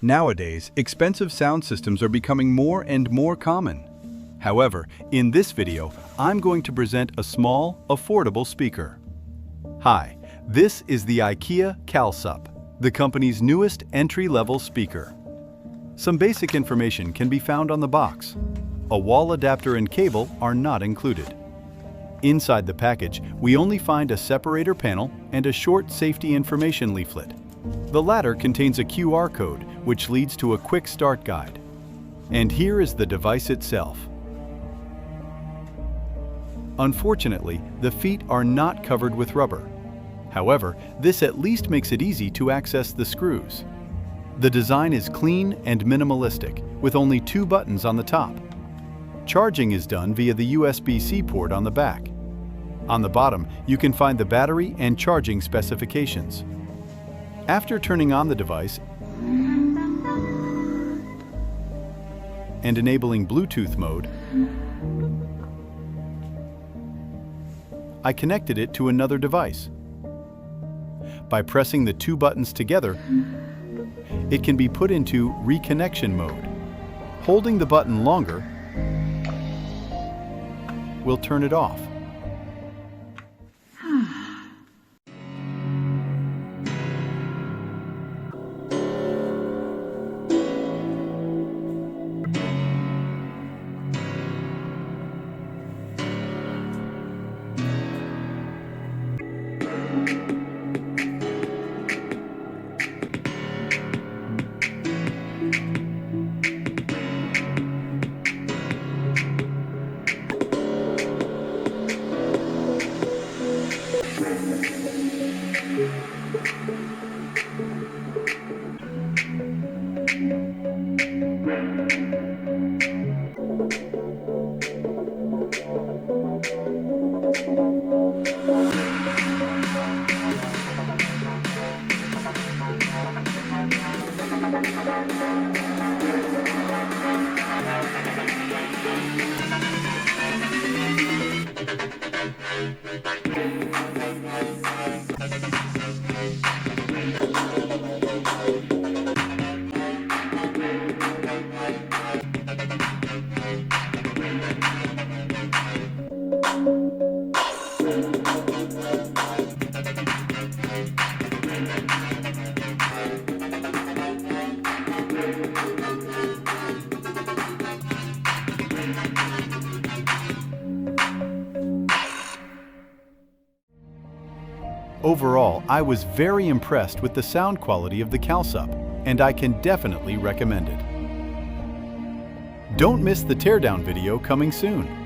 Nowadays, expensive sound systems are becoming more and more common. However, in this video, I'm going to present a small, affordable speaker. Hi, this is the IKEA Kallsup, the company's newest entry-level speaker. Some basic information can be found on the box. A wall adapter and cable are not included. Inside the package, we only find a separator panel and a short safety information leaflet. The latter contains a QR code, which leads to a quick start guide. And here is the device itself. Unfortunately, the feet are not covered with rubber. However, this at least makes it easy to access the screws. The design is clean and minimalistic, with only 2 buttons on the top. Charging is done via the USB-C port on the back. On the bottom, you can find the battery and charging specifications. After turning on the device and enabling Bluetooth mode, I connected it to another device. By pressing the 2 buttons together, it can be put into reconnection mode. Holding the button longer will turn it off. Overall, I was very impressed with the sound quality of the Kallsup, and I can definitely recommend it. Don't miss the teardown video coming soon.